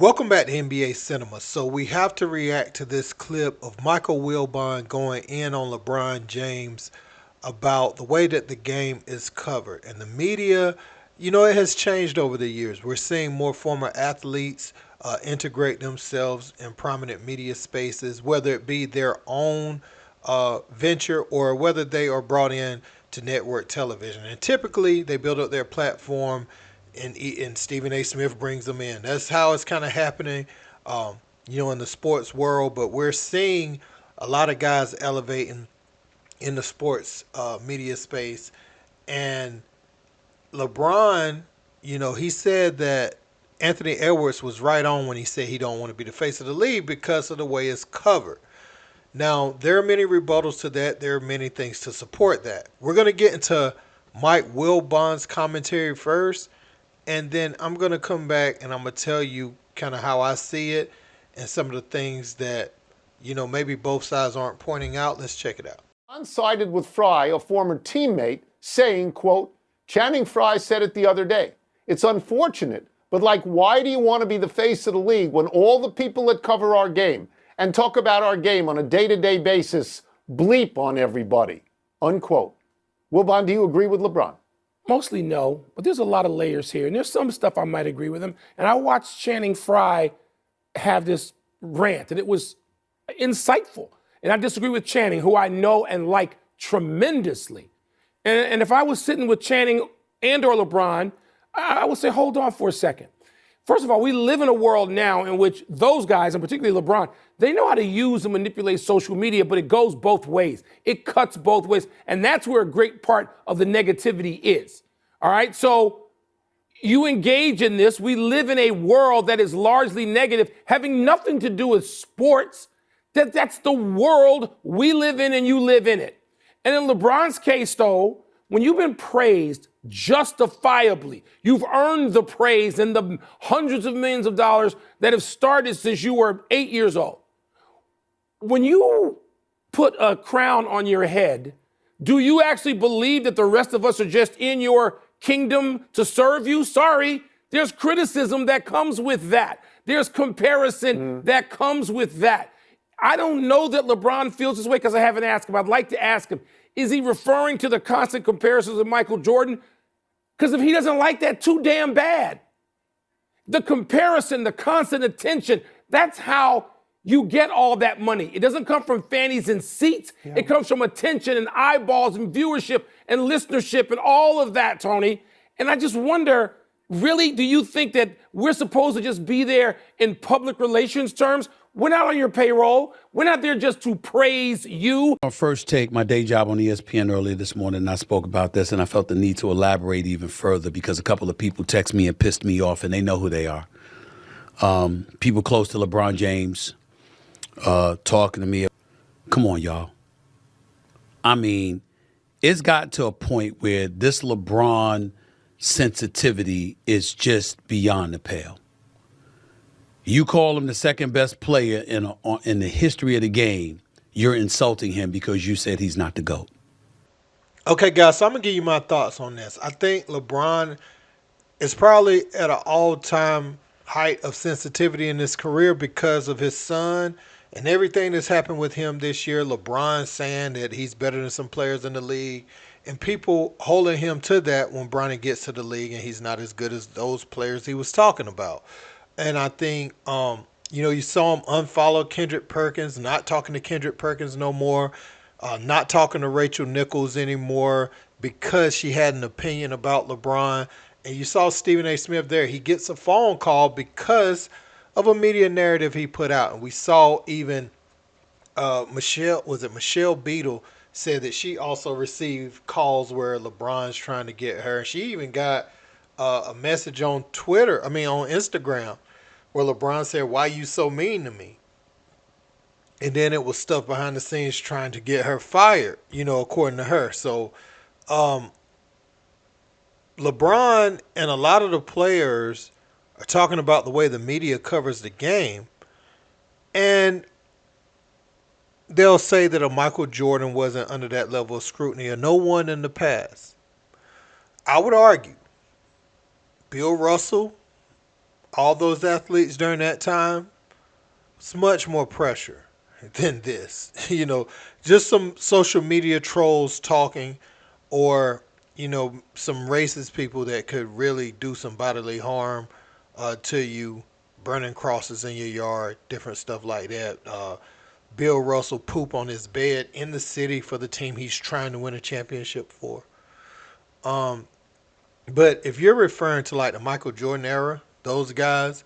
Welcome back to NBA Cinema. So we have to react to this clip of Michael Wilbon going in on LeBron James about the way that the game is covered. And the media, it has changed over the years. We're seeing more former athletes integrate themselves in prominent media spaces, whether it be their own venture or whether they are brought in to network television. And typically they build up their platform and Stephen A. Smith brings them in. That's how it's kind of happening, in the sports world. But we're seeing a lot of guys elevating in the sports media space. And LeBron, he said that Anthony Edwards was right on when he said he don't want to be the face of the league because of the way it's covered. Now, there are many rebuttals to that. There are many things to support that. We're going to get into Mike Wilbon's commentary first. And then I'm going to come back and I'm going to tell you kind of how I see it and some of the things that, maybe both sides aren't pointing out. Let's check it out. Sided with Fry, a former teammate, saying, quote, Channing Frye said it the other day. It's unfortunate, but why do you want to be the face of the league when all the people that cover our game and talk about our game on a day-to-day basis bleep on everybody, unquote. Wilbon, do you agree with LeBron? Mostly no, but there's a lot of layers here. And there's some stuff I might agree with him. And I watched Channing Frye have this rant, and it was insightful. And I disagree with Channing, who I know and like tremendously. And if I was sitting with Channing and or LeBron, I would say, hold on for a second. First of all, we live in a world now in which those guys, and particularly LeBron, they know how to use and manipulate social media, but it goes both ways. It cuts both ways. And that's where a great part of the negativity is. All right? So you engage in this. We live in a world that is largely negative, having nothing to do with sports. That's the world we live in and you live in it. And in LeBron's case, though, when you've been praised justifiably, you've earned the praise and the hundreds of millions of dollars that have started since you were 8 years old. When you put a crown on your head, do you actually believe that the rest of us are just in your kingdom to serve you? Sorry, there's criticism that comes with that. There's comparison that comes with that. I don't know that LeBron feels this way because I haven't asked him. I'd like to ask him. Is he referring to the constant comparisons of Michael Jordan? Because if he doesn't like that, too damn bad. The comparison, the constant attention, that's how you get all that money. It doesn't come from fannies and seats. Yeah. It comes from attention and eyeballs and viewership and listenership and all of that, Tony. And I just wonder, really, do you think that we're supposed to just be there in public relations terms? We're not on your payroll. We're not there just to praise you. On First Take, my day job on ESPN earlier this morning, and I spoke about this, and I felt the need to elaborate even further because a couple of people text me and pissed me off, and they know who they are. People close to LeBron James talking to me. Come on, y'all. I mean, it's got to a point where this LeBron sensitivity is just beyond the pale. You call him the second best player in the history of the game, you're insulting him because you said he's not the GOAT. Okay, guys, so I'm going to give you my thoughts on this. I think LeBron is probably at an all-time height of sensitivity in his career because of his son and everything that's happened with him this year. LeBron saying that he's better than some players in the league and people holding him to that when Bronny gets to the league and he's not as good as those players he was talking about. And I think, you saw him unfollow Kendrick Perkins, not talking to Kendrick Perkins no more, not talking to Rachel Nichols anymore because she had an opinion about LeBron. And you saw Stephen A. Smith there. He gets a phone call because of a media narrative he put out. And we saw even Michelle Beadle said that she also received calls where LeBron's trying to get her. She even got a message on on Instagram, where LeBron said, "Why you so mean to me?" And then it was stuff behind the scenes trying to get her fired, according to her. So LeBron and a lot of the players are talking about the way the media covers the game. And they'll say that a Michael Jordan wasn't under that level of scrutiny or no one in the past. I would argue Bill Russell, all those athletes during that time, it's much more pressure than this. Just some social media trolls talking, or some racist people that could really do some bodily harm to you, burning crosses in your yard, different stuff like that. Bill Russell poop on his bed in the city for the team he's trying to win a championship for. Um, but if you're referring to like the Michael Jordan era, those guys,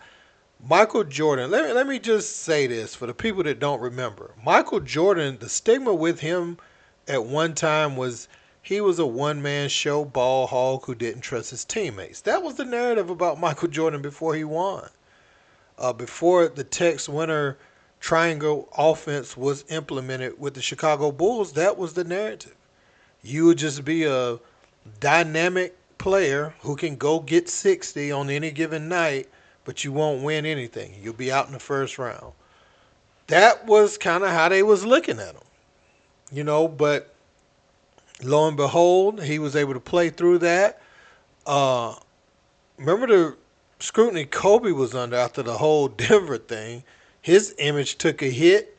Michael Jordan, let me just say this for the people that don't remember. Michael Jordan, the stigma with him at one time was he was a one man show ball hog who didn't trust his teammates. That was the narrative about Michael Jordan before he won. Before the Tex Winter triangle offense was implemented with the Chicago Bulls, that was the narrative. You would just be a dynamic player who can go get 60 on any given night, but you won't win anything. You'll be out in the first round. That was kind of how they was looking at him, but lo and behold, he was able to play through that. Uh, Remember the scrutiny Kobe was under after the whole Denver thing? His image took a hit.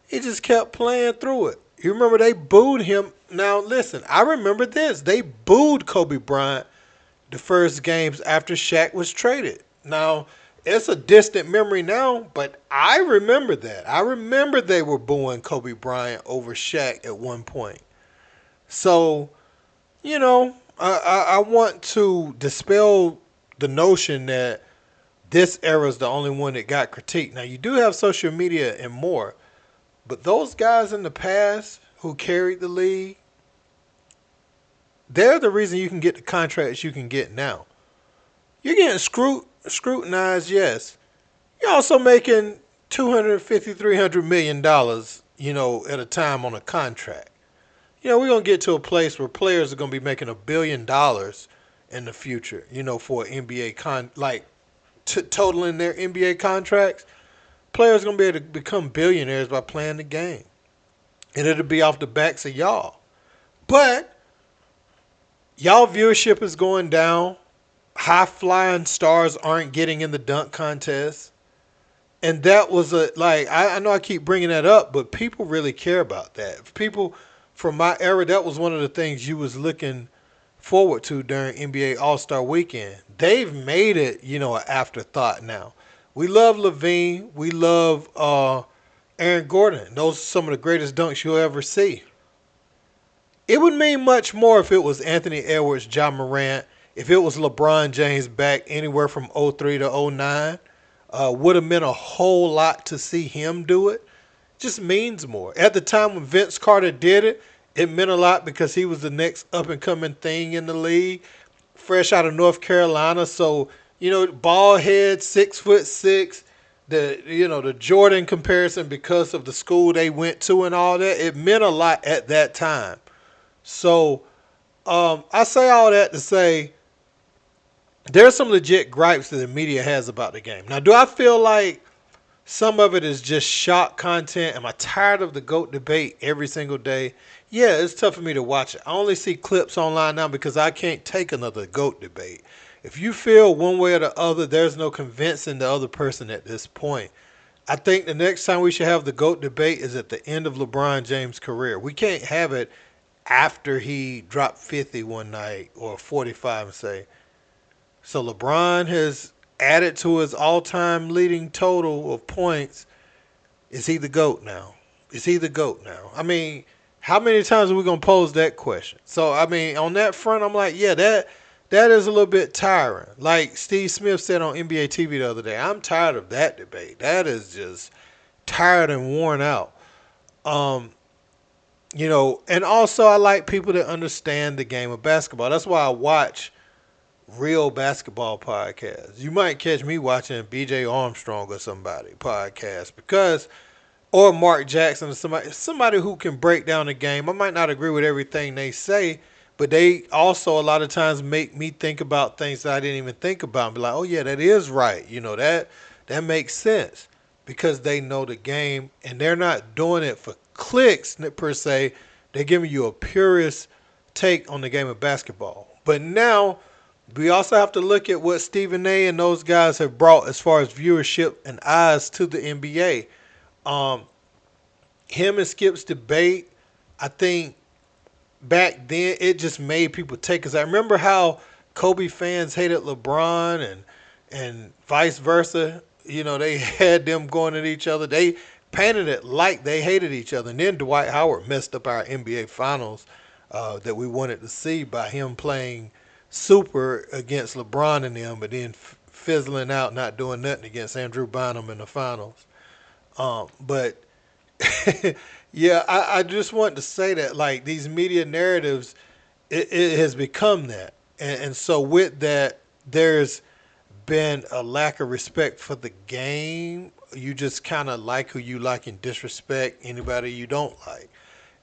He just kept playing through it. You remember they booed him. Now listen, I remember this. They booed Kobe Bryant the first games after Shaq was traded. Now, it's a distant memory now, but I remember that. I remember they were booing Kobe Bryant over Shaq at one point. So, I want to dispel the notion that this era is the only one that got critiqued. Now, you do have social media and more, but those guys in the past who carried the league, they're the reason you can get the contracts you can get now. You're getting scrutinized, yes. You're also making $250, $300 million, at a time on a contract. We're going to get to a place where players are going to be making $1 billion in the future, for an NBA totaling their NBA contracts. Players are going to be able to become billionaires by playing the game. And it'll be off the backs of y'all. But y'all viewership is going down. High flying stars aren't getting in the dunk contest. And that was I know I keep bringing that up, but people really care about that. People from my era, that was one of the things you was looking forward to during NBA All-Star Weekend. They've made it, an afterthought now. We love Levine. We love Aaron Gordon. Those are some of the greatest dunks you'll ever see. It would mean much more if it was Anthony Edwards, John Morant, if it was LeBron James back anywhere from 03 to 09. Would have meant a whole lot to see him do it. Just means more. At the time when Vince Carter did it, it meant a lot because he was the next up-and-coming thing in the league, fresh out of North Carolina. So, bald head, 6'6", the Jordan comparison because of the school they went to and all that, it meant a lot at that time. So, I say all that to say there's some legit gripes that the media has about the game. Now, do I feel like some of it is just shock content? Am I tired of the GOAT debate every single day? Yeah, it's tough for me to watch it. I only see clips online now because I can't take another GOAT debate. If you feel one way or the other, there's no convincing the other person at this point. I think the next time we should have the GOAT debate is at the end of LeBron James' career. We can't have it after he dropped 50 one night or 45 and say, so LeBron has added to his all-time leading total of points. Is he the GOAT now? Is he the GOAT now? I mean, how many times are we going to pose that question? So, I mean, on that front, I'm like, yeah, that is a little bit tiring. Like Steve Smith said on NBA TV the other day, I'm tired of that debate. That is just tired and worn out. And also I like people that understand the game of basketball. That's why I watch real basketball podcasts. You might catch me watching BJ Armstrong or somebody podcast or Mark Jackson or somebody who can break down the game. I might not agree with everything they say, but they also a lot of times make me think about things that I didn't even think about and be like, oh yeah, that is right. That makes sense because they know the game and they're not doing it for clicks per se. They're giving you a purist take on the game of basketball. But now We also have to look at what Stephen A. and those guys have brought as far as viewership and eyes to the NBA. Um, Him and Skip's debate, I think back then it just made people take. Cause I remember how Kobe fans hated LeBron and vice versa. You know, they had them going at each other. They painted it like they hated each other. And then Dwight Howard messed up our NBA Finals that we wanted to see by him playing super against LeBron and them, but then fizzling out, not doing nothing against Andrew Bynum in the finals. But yeah, I just want to say that like these media narratives, it has become that, and so with that, there's been a lack of respect for the game. You just kind of like who you like and disrespect anybody you don't like,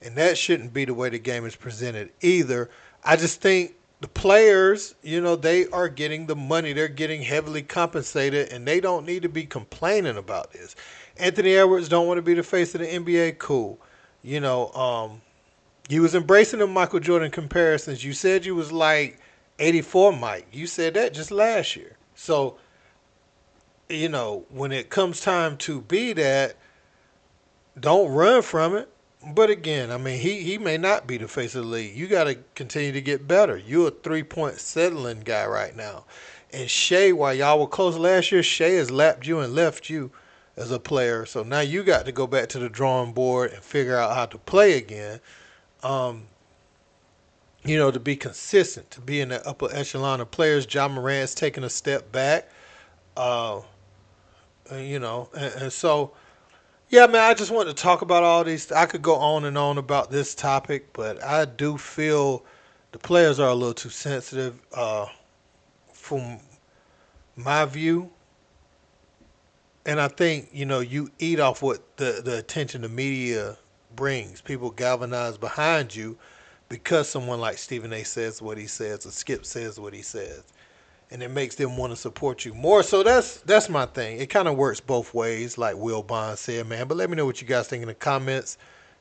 and that shouldn't be the way the game is presented either. I just think the players, you know, they are getting the money. They're getting heavily compensated, and they don't need to be complaining about this. Anthony Edwards don't want to be the face of the NBA. Cool. You know, he was embracing the Michael Jordan comparisons. You said you was like 84 Mike. You said that just last year. So, you know, when it comes time to be that, don't run from it. But again, I mean, he may not be the face of the league. You got to continue to get better. You're a 3-point settling guy right now. And Shea, while y'all were close last year, Shea has lapped you and left you as a player. So now you got to go back to the drawing board and figure out how to play again. You know, to be consistent, to be in the upper echelon of players. John Morant's taking a step back. Uh, you know, and so yeah, man, I just wanted to talk about all these. I could go on and on about this topic, but I do feel the players are a little too sensitive from my view. And I think, you know, you eat off what the attention the media brings. People galvanize behind you because someone like Stephen A says what he says or Skip says what he says. And it makes them want to support you more. So that's my thing. It kind of works both ways, like Wilbon said, man. But let me know what you guys think in the comments.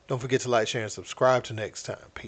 Don't forget to like, share, and subscribe. Till next time. Peace.